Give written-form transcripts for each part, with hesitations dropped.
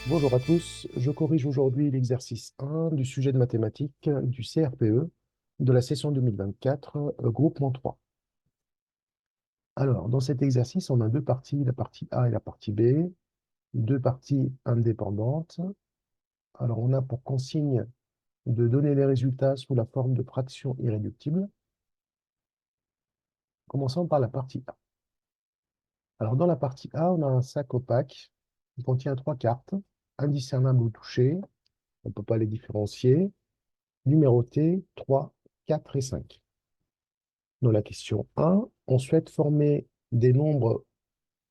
Bonjour à tous, je corrige aujourd'hui l'exercice 1 du sujet de mathématiques du CRPE de la session 2024, groupement 3. Alors, dans cet exercice, on a deux parties, la partie A et la partie B, deux parties indépendantes. Alors, on a pour consigne de donner les résultats sous la forme de fractions irréductibles. Commençons par la partie A. Alors, dans la partie A, on a un sac opaque qui contient trois cartes, indiscernables au toucher, on ne peut pas les différencier, numérotées 3, 4 et 5. Dans la question 1, on souhaite former des nombres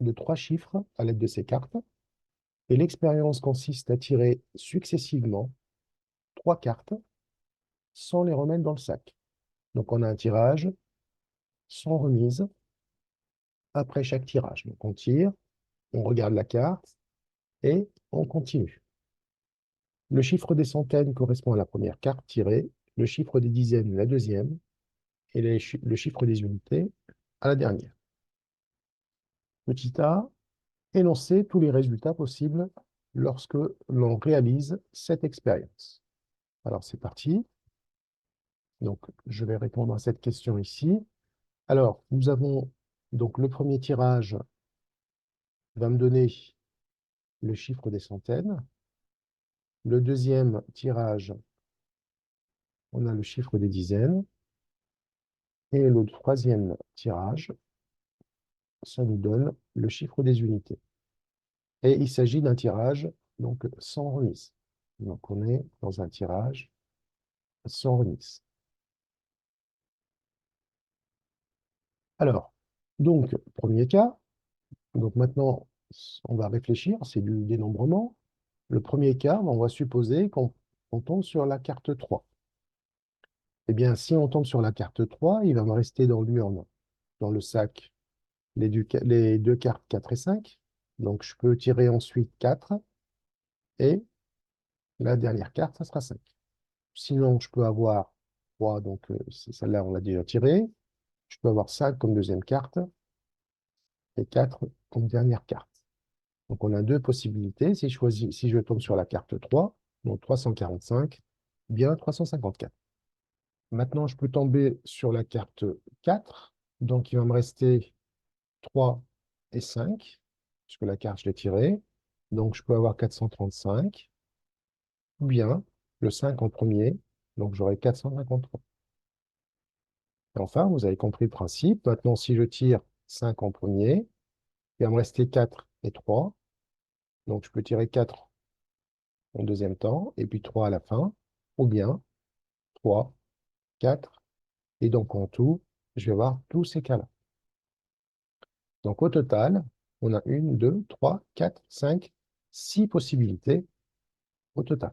de trois chiffres à l'aide de ces cartes. Et l'expérience consiste à tirer successivement trois cartes sans les remettre dans le sac. Donc on a un tirage sans remise après chaque tirage. Donc on tire, on regarde la carte et on continue. Le chiffre des centaines correspond à la première carte tirée, le chiffre des dizaines la deuxième et le chiffre des unités à la dernière. Petit a, énoncer tous les résultats possibles lorsque l'on réalise cette expérience. Alors, c'est parti. Donc, je vais répondre à cette question ici. Alors, nous avons donc le premier tirage va me donner le chiffre des centaines. Le deuxième tirage, on a le chiffre des dizaines. Et le troisième tirage, ça nous donne le chiffre des unités. Et il s'agit d'un tirage donc sans remise. Donc, on est dans un tirage sans remise. Alors, donc, premier cas, donc maintenant, on va réfléchir, c'est du dénombrement. Le premier cas, on va supposer qu'on tombe sur la carte 3. Eh bien, si on tombe sur la carte 3, il va me rester dans l'urne, dans le sac, les deux cartes 4 et 5. Donc, je peux tirer ensuite 4 et la dernière carte, ça sera 5. Sinon, je peux avoir 3, donc celle-là, on l'a déjà tirée. Je peux avoir 5 comme deuxième carte et 4 comme dernière carte. Donc, on a deux possibilités. Si je tombe sur la carte 3, donc 345, bien 354. Maintenant, je peux tomber sur la carte 4. Donc, il va me rester 3 et 5, puisque la carte, je l'ai tirée. Donc, je peux avoir 435, ou bien le 5 en premier. Donc, j'aurai 453. Et enfin, vous avez compris le principe. Maintenant, si je tire 5 en premier, il va me rester 4 et 3. Donc, je peux tirer 4 en deuxième temps, et puis 3 à la fin, ou bien 3, 4, et donc en tout, je vais avoir tous ces cas-là. Donc au total, on a 1, 2, 3, 4, 5, 6 possibilités au total.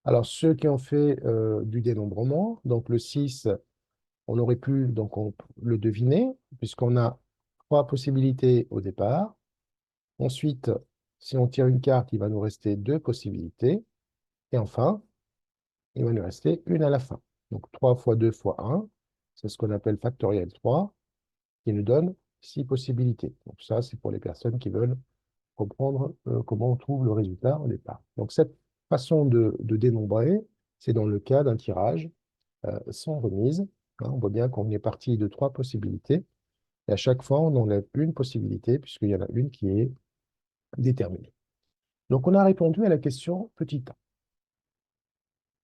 Alors ceux qui ont fait du dénombrement, donc le 6, on aurait pu donc, le deviner, puisqu'on a trois possibilités au départ. Ensuite, si on tire une carte, il va nous rester deux possibilités. Et enfin, il va nous rester une à la fin. Donc 3 fois 2 fois 1, c'est ce qu'on appelle factoriel 3, qui nous donne 6 possibilités. Donc ça, c'est pour les personnes qui veulent comprendre comment on trouve le résultat au départ. Donc cette façon de dénombrer, c'est dans le cas d'un tirage sans remise. Hein, on voit bien qu'on est parti de 3 possibilités. Et à chaque fois, on enlève une possibilité, puisqu'il y en a une qui est déterminée. Donc on a répondu à la question petit a.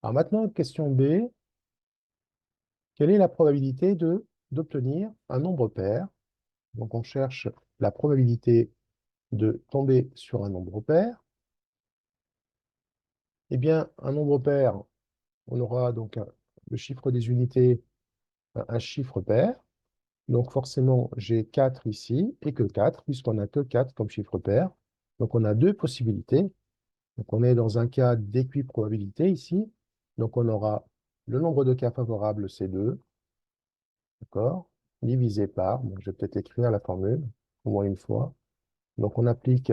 Alors maintenant, question B. Quelle est la probabilité d'obtenir un nombre pair? Donc, on cherche la probabilité de tomber sur un nombre pair. Eh bien, un nombre pair, on aura donc le chiffre des unités, un chiffre pair. Donc, forcément, j'ai 4 ici et que 4, puisqu'on n'a que 4 comme chiffre pair. Donc, on a deux possibilités. Donc, on est dans un cas d'équiprobabilité ici. Donc, on aura le nombre de cas favorables, c'est 2. D'accord? Divisé par, donc je vais peut-être écrire la formule au moins une fois. Donc on applique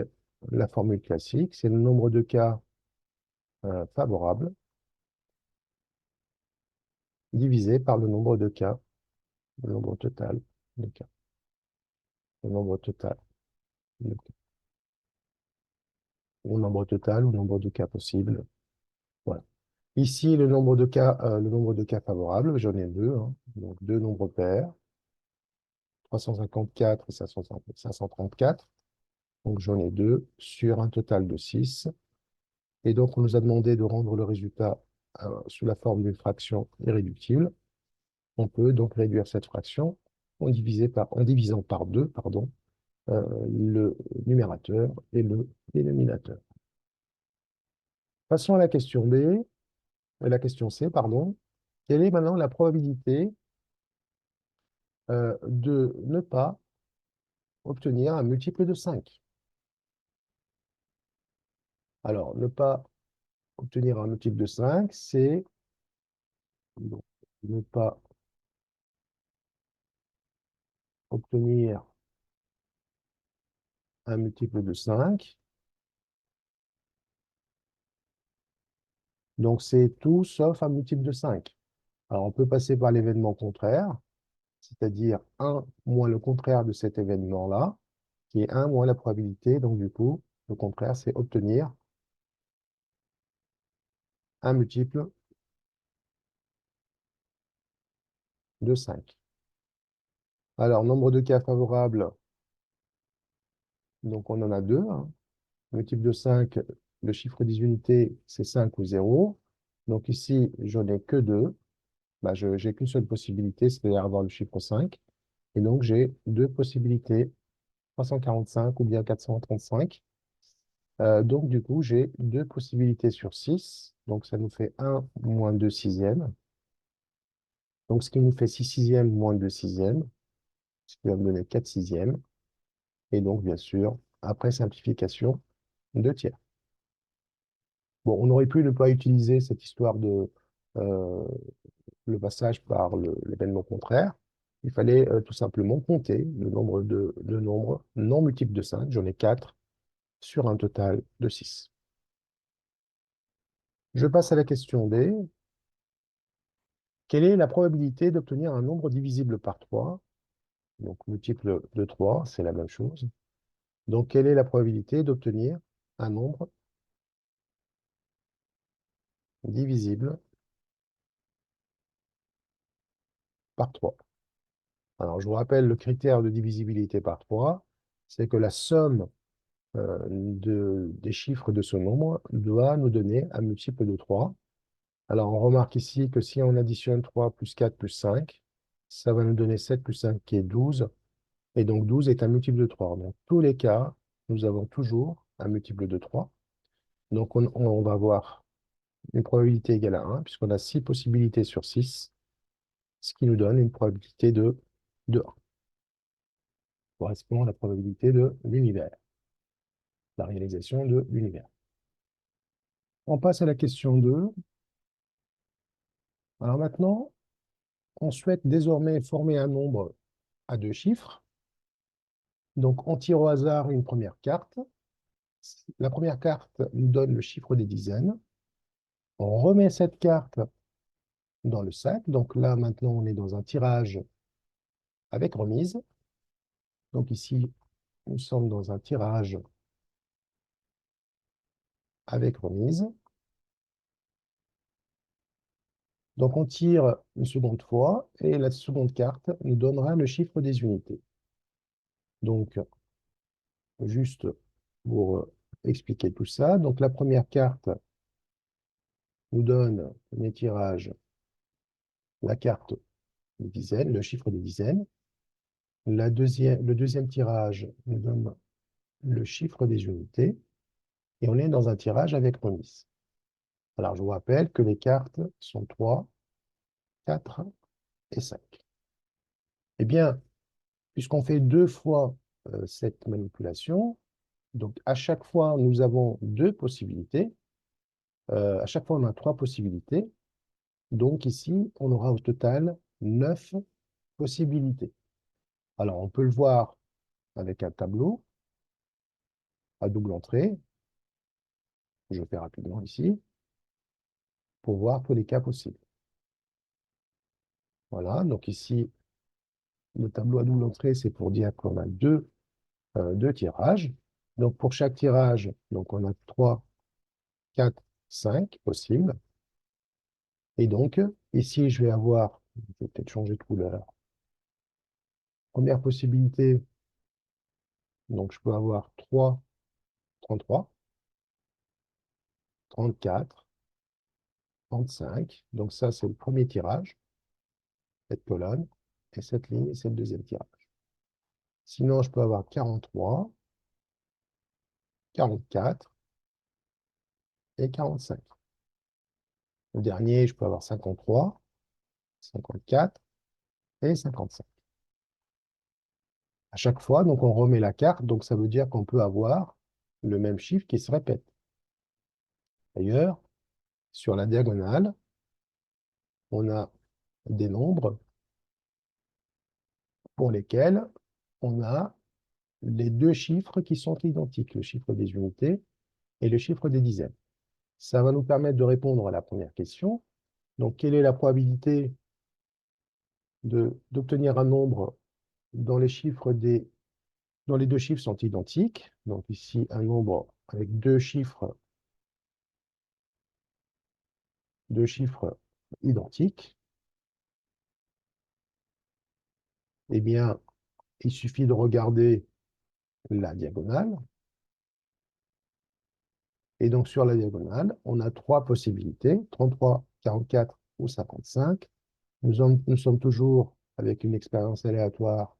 la formule classique, c'est le nombre de cas favorables divisé par le nombre de cas, le nombre total de cas. le nombre total, le- au nombre total ou nombre de cas possibles. Voilà. Ici, le nombre de cas favorables, j'en ai deux, hein. Donc deux nombres pairs, 354 et 534. Donc j'en ai deux sur un total de 6. Et donc on nous a demandé de rendre le résultat sous la forme d'une fraction irréductible. On peut donc réduire cette fraction en divisant par 2, pardon, le numérateur et le dénominateur. Passons à la question B, la question C, pardon. Quelle est maintenant la probabilité de ne pas obtenir un multiple de 5? Alors, ne pas obtenir un multiple de 5, c'est donc, ne pas obtenir un multiple de 5. Donc, c'est tout sauf un multiple de 5. Alors, on peut passer par l'événement contraire, c'est-à-dire un moins le contraire de cet événement-là, qui est un moins la probabilité. Donc, du coup, le contraire, c'est obtenir un multiple de 5. Alors, nombre de cas favorables, donc on en a deux, hein. Multiple de 5, le chiffre des unités, c'est 5 ou 0. Donc ici, je n'ai que 2. Bah, je n'ai qu'une seule possibilité, c'est-à-dire avoir le chiffre 5. Et donc, j'ai deux possibilités, 345 ou bien 435. Donc, du coup, j'ai deux possibilités sur 6. Donc, ça nous fait un moins 2 sixièmes. Donc, ce qui nous fait 6 sixièmes moins 2 sixièmes, ce qui va me donner 4 sixièmes. Et donc, bien sûr, après simplification, 2 tiers. Bon, on aurait pu ne pas utiliser cette histoire de euh, le passage par l'événement contraire. Il fallait tout simplement compter le nombre non multiple de 5. J'en ai 4 sur un total de 6. Je passe à la question B. Quelle est la probabilité d'obtenir un nombre divisible par 3? Donc, multiple de 3, c'est la même chose. Donc, quelle est la probabilité d'obtenir un nombre divisible par 3? Alors, je vous rappelle le critère de divisibilité par 3, c'est que la somme des chiffres de ce nombre doit nous donner un multiple de 3. Alors, on remarque ici que si on additionne 3 plus 4 plus 5, ça va nous donner 7 plus 5 qui est 12. Et donc, 12 est un multiple de 3. Dans tous les cas, nous avons toujours un multiple de 3. Donc, on va avoir une probabilité égale à 1, puisqu'on a 6 possibilités sur 6, ce qui nous donne une probabilité de 1. Correspond à la probabilité de l'univers, la réalisation de l'univers. On passe à la question 2. Alors maintenant, on souhaite désormais former un nombre à deux chiffres. Donc, on tire au hasard une première carte. La première carte nous donne le chiffre des dizaines. On remet cette carte dans le sac. Donc là, maintenant, on est dans un tirage avec remise. Donc ici, nous sommes dans un tirage avec remise. Donc on tire une seconde fois et la seconde carte nous donnera le chiffre des unités. Donc, juste pour expliquer tout ça. Donc la première carte nous donne, premier tirage, la carte des dizaines, le chiffre des dizaines. Le deuxième tirage nous donne le chiffre des unités. Et on est dans un tirage avec remise. Alors, je vous rappelle que les cartes sont 3, 4 et 5. Eh bien, puisqu'on fait deux fois cette manipulation, donc à chaque fois, nous avons deux possibilités. À chaque fois, on a trois possibilités. Donc ici, on aura au total 9 possibilités. Alors, on peut le voir avec un tableau à double entrée. Je fais rapidement ici pour voir tous les cas possibles. Voilà, donc ici, le tableau à double entrée, c'est pour dire qu'on a deux deux tirages. Donc, pour chaque tirage, donc on a 3, 4, 5 possibles. Et donc, ici, je vais avoir, je vais peut-être changer de couleur. Première possibilité, donc je peux avoir 3, 33, 34, 35. Donc ça, c'est le premier tirage, cette colonne. Et cette ligne, c'est le deuxième tirage. Sinon, je peux avoir 43, 44 et 45. Le dernier, je peux avoir 53, 54 et 55. À chaque fois, donc on remet la carte, donc ça veut dire qu'on peut avoir le même chiffre qui se répète. D'ailleurs, sur la diagonale, on a des nombres pour lesquels on a les deux chiffres qui sont identiques, le chiffre des unités et le chiffre des dizaines. Ça va nous permettre de répondre à la première question. Donc, quelle est la probabilité d'obtenir un nombre dont dont les deux chiffres sont identiques? Donc ici, un nombre avec deux chiffres identiques. Eh bien, il suffit de regarder la diagonale. Et donc, sur la diagonale, on a trois possibilités, 33, 44 ou 55. Nous sommes toujours avec une expérience aléatoire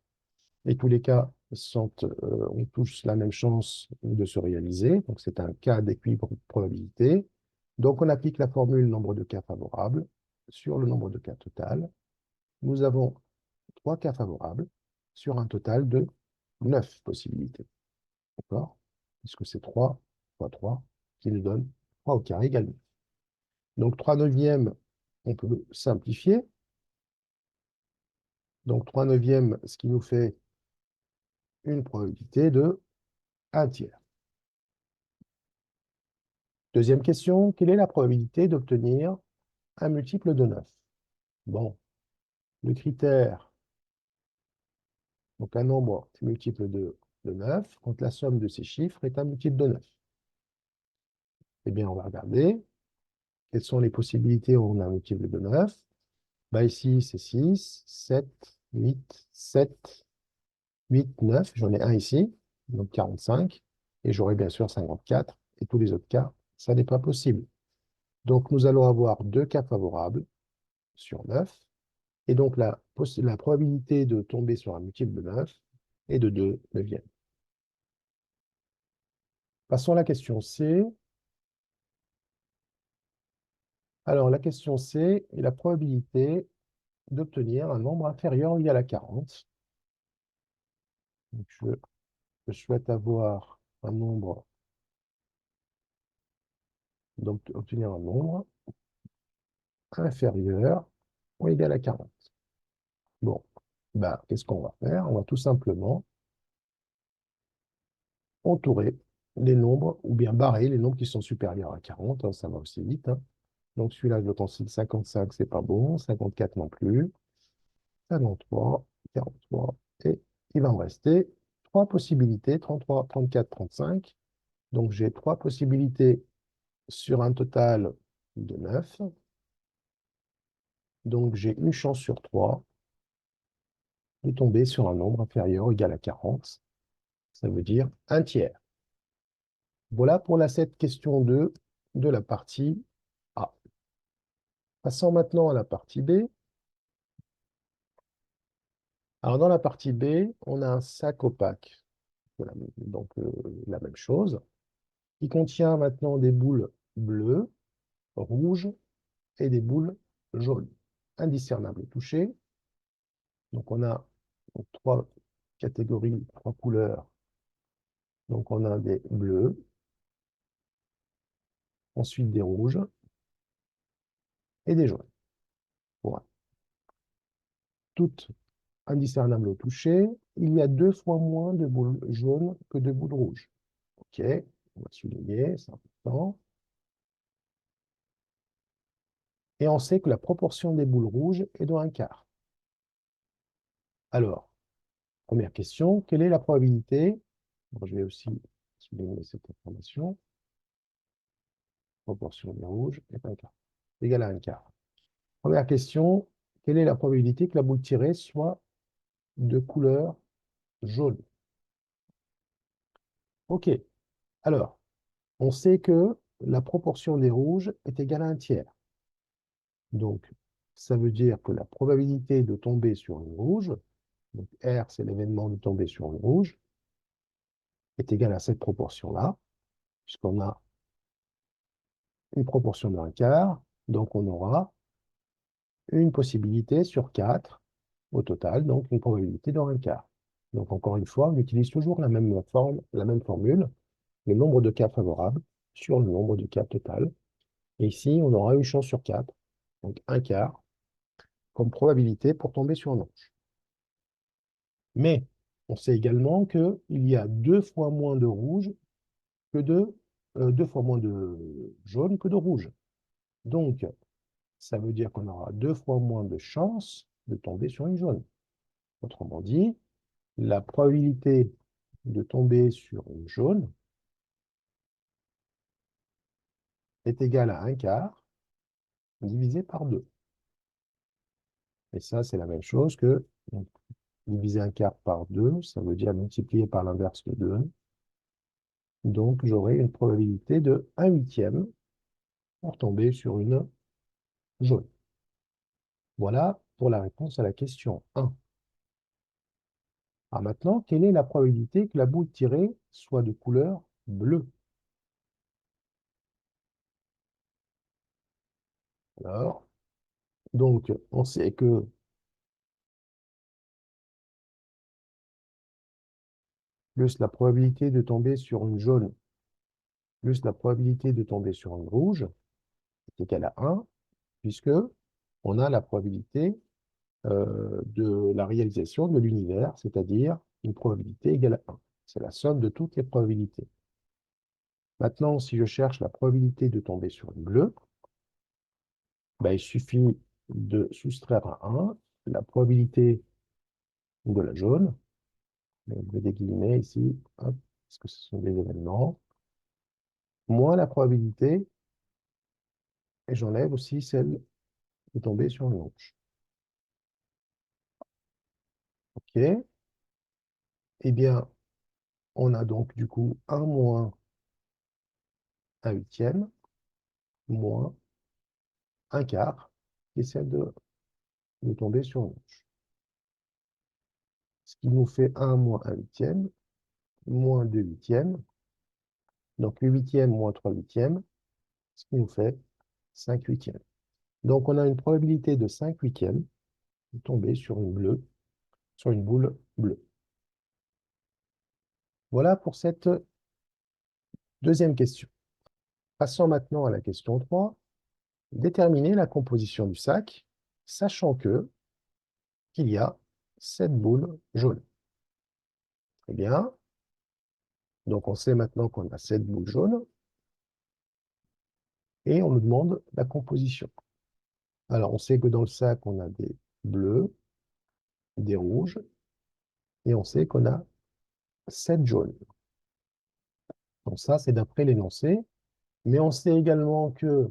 et tous les cas ont tous la même chance de se réaliser. Donc, c'est un cas d'équilibre de probabilité. Donc, on applique la formule nombre de cas favorables sur le nombre de cas total. Nous avons trois cas favorables sur un total de 9 possibilités. D'accord? Puisque c'est 3 fois 3 qui nous donne 3 au carré égale 9. Donc 3 neuvièmes, on peut simplifier. Donc 3 neuvièmes, ce qui nous fait une probabilité de 1 tiers. Deuxième question, quelle est la probabilité d'obtenir un multiple de 9? Bon, le critère, donc un nombre est multiple de 9, quand la somme de ces chiffres est un multiple de 9. Eh bien, on va regarder quelles sont les possibilités où on a un multiple de 9. Bah ici, c'est 6, 7, 8, 7, 8, 9. J'en ai un ici, donc 45. Et j'aurai bien sûr 54. Et tous les autres cas, ça n'est pas possible. Donc, nous allons avoir deux cas favorables sur 9. Et donc, la probabilité de tomber sur un multiple de 9 est de 2 neuvièmes. Passons à la question C. Alors, la question C est la probabilité d'obtenir un nombre inférieur ou égal à 40. Donc, je souhaite avoir un nombre, donc obtenir un nombre inférieur ou égal à 40. Bon, bah, qu'est-ce qu'on va faire? On va tout simplement entourer les nombres, ou bien barrer les nombres qui sont supérieurs à 40, hein, ça va aussi vite. Hein. Donc celui-là, je le considère 55, c'est pas bon, 54 non plus, 53, 43, et il va me rester trois possibilités, 33, 34, 35. Donc j'ai trois possibilités sur un total de 9. Donc j'ai une chance sur 3 de tomber sur un nombre inférieur ou égal à 40. Ça veut dire un tiers. Voilà pour cette question 2 de la partie A. Passons maintenant à la partie B. Alors dans la partie B, on a un sac opaque, voilà, donc la même chose, qui contient maintenant des boules bleues, rouges et des boules jaunes, indiscernables au toucher. Donc on a donc, trois catégories, trois couleurs. Donc on a des bleus, ensuite des rouges et des jaunes. Voilà. Toutes indiscernables au toucher. Il y a deux fois moins de boules jaunes que de boules rouges. OK, on va souligner, c'est important. Et on sait que la proportion des boules rouges est de 1/4. Alors, première question, quelle est la probabilité Alors, je vais aussi souligner cette information. Proportion des rouges est un quart. Égal à un quart. Première question, quelle est la probabilité que la boule tirée soit de couleur jaune? OK. Alors, on sait que la proportion des rouges est égale à un tiers. Donc, ça veut dire que la probabilité de tomber sur une rouge, donc R, c'est l'événement de tomber sur une rouge, est égale à cette proportion-là, puisqu'on a une proportion d'un quart, donc on aura une possibilité sur 4 au total, donc une probabilité d'un quart. Donc encore une fois, on utilise toujours la même forme, la même formule, le nombre de cas favorables sur le nombre de cas total. Et ici, on aura une chance sur 4, donc un quart, comme probabilité pour tomber sur un ange. Mais on sait également qu'il y a 2 fois moins de rouge que de 2 fois moins de jaune que de rouge. Donc, ça veut dire qu'on aura 2 fois moins de chances de tomber sur une jaune. Autrement dit, la probabilité de tomber sur une jaune est égale à un quart divisé par 2. Et ça, c'est la même chose que donc, diviser un quart par 2, ça veut dire multiplier par l'inverse de 2. Donc, j'aurai une probabilité de 1/8 pour tomber sur une jaune. Voilà pour la réponse à la question 1. Alors maintenant, quelle est la probabilité que la boule tirée soit de couleur bleue? Alors, donc, on sait que plus la probabilité de tomber sur une jaune, plus la probabilité de tomber sur une rouge, est égale à 1, puisque on a la probabilité de la réalisation de l'univers, c'est-à-dire une probabilité égale à 1. C'est la somme de toutes les probabilités. Maintenant, si je cherche la probabilité de tomber sur une bleue, ben, il suffit de soustraire à 1 la probabilité de la jaune. Je mets des guillemets ici, hop, parce que ce sont des événements, moins la probabilité, et j'enlève aussi celle de tomber sur une rouge. OK? Eh bien, on a donc du coup 1 moins 1/8 moins un quart, qui est celle de tomber sur une rouge. Ce qui nous fait 1 moins 1/8 moins 2/8. Donc 8/8 moins 3/8, ce qui nous fait 5/8. Donc on a une probabilité de 5/8 de tomber sur sur une boule bleue. Voilà pour cette deuxième question. Passons maintenant à la question 3. Déterminer la composition du sac, sachant qu'il y a 7 boules jaunes. Très bien. Donc on sait maintenant qu'on a 7 boules jaunes et on nous demande la composition. Alors on sait que dans le sac, on a des bleus, des rouges et on sait qu'on a 7 jaunes. Donc ça, c'est d'après l'énoncé. Mais on sait également que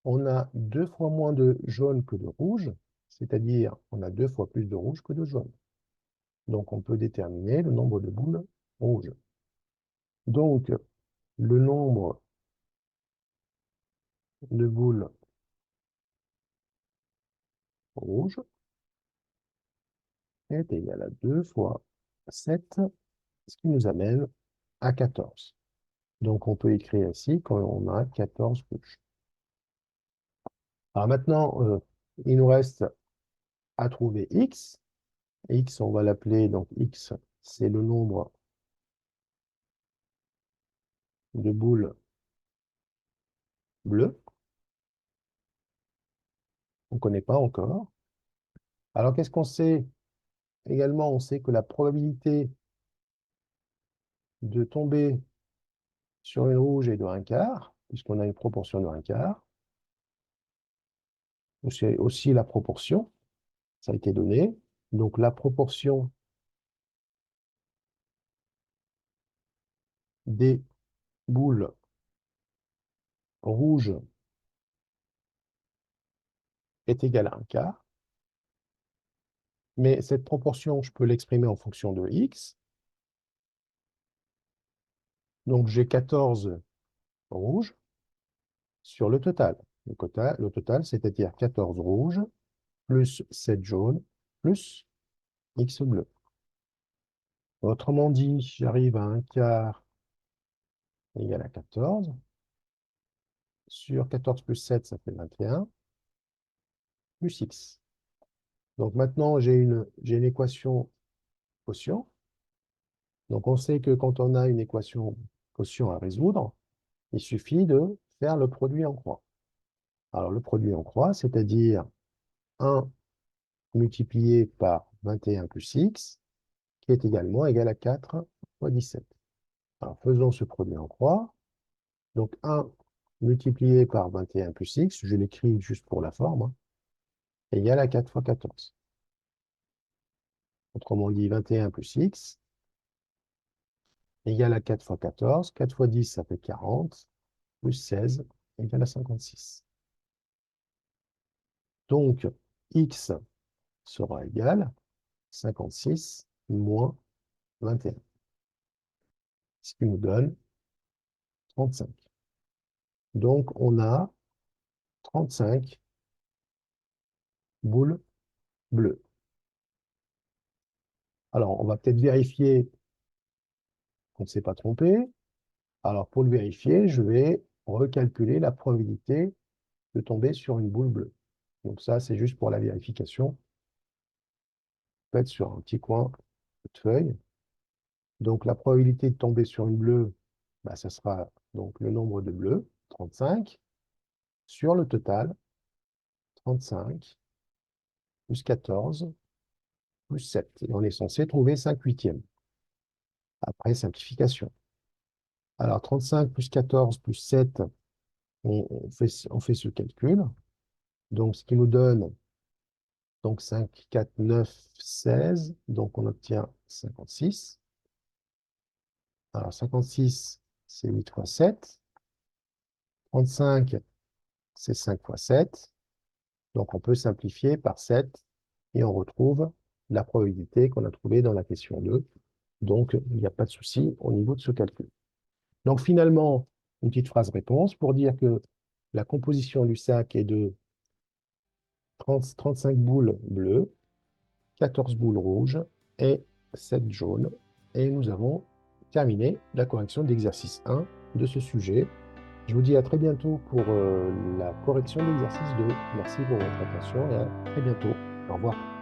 on a 2 fois moins de jaune que de rouge, c'est-à-dire on a 2 fois plus de rouge que de jaune. Donc on peut déterminer le nombre de boules rouges. Donc le nombre de boules rouges est égal à 2 fois 7, ce qui nous amène à 14. Donc on peut écrire ici quand on a 14 rouges. Alors maintenant, il nous reste à trouver x. X, on va l'appeler, donc x, c'est le nombre de boules bleues. On ne connaît pas encore. Alors qu'est-ce qu'on sait? Également, on sait que la probabilité de tomber sur une rouge est de un quart, puisqu'on a une proportion de un quart. C'est aussi la proportion, ça a été donné. Donc la proportion des boules rouges est égal à un quart. Mais cette proportion, je peux l'exprimer en fonction de x. Donc, j'ai 14 rouges sur le total. Le total, c'est-à-dire 14 rouges plus 7 jaunes plus x bleu. Autrement dit, j'arrive à un quart égal à 14. Sur 14 plus 7, ça fait 21, plus x. Donc maintenant, j'ai une équation quotient. Donc on sait que quand on a une équation quotient à résoudre, il suffit de faire le produit en croix. Alors le produit en croix, c'est-à-dire 1 multiplié par 21 plus x, qui est également égal à 4 fois 17. Alors faisons ce produit en croix. Donc 1 multiplié par 21 plus x, je l'écris juste pour la forme, hein, égale à 4 fois 14. Autrement dit, 21 plus x égale à 4 fois 14. 4 fois 10, ça fait 40, plus 16 égale à 56. Donc, x sera égal à 56 moins 21, ce qui nous donne 35. Donc, on a 35 boules bleues. Alors, on va peut-être vérifier qu'on ne s'est pas trompé. Alors, pour le vérifier, je vais recalculer la probabilité de tomber sur une boule bleue. Donc ça, c'est juste pour la vérification. Faites sur un petit coin de feuille. Donc la probabilité de tomber sur une bleue, bah, ça sera donc le nombre de bleus, 35, sur le total, 35, plus 14, plus 7. Et on est censé trouver 5 huitièmes, après simplification. Alors 35 plus 14 plus 7, on fait ce calcul. Donc ce qui nous donne donc 5, 4, 9, 16. Donc on obtient 56. Alors 56, c'est 8 fois 7. 35, c'est 5 fois 7. Donc on peut simplifier par 7 et on retrouve la probabilité qu'on a trouvée dans la question 2. Donc il n'y a pas de souci au niveau de ce calcul. Donc finalement, une petite phrase réponse pour dire que la composition du sac est de 35 boules bleues, 14 boules rouges et 7 jaunes. Et nous avons terminé la correction d'exercice 1 de ce sujet. Je vous dis à très bientôt pour la correction de l'exercice 2. Merci pour votre attention et à très bientôt. Au revoir.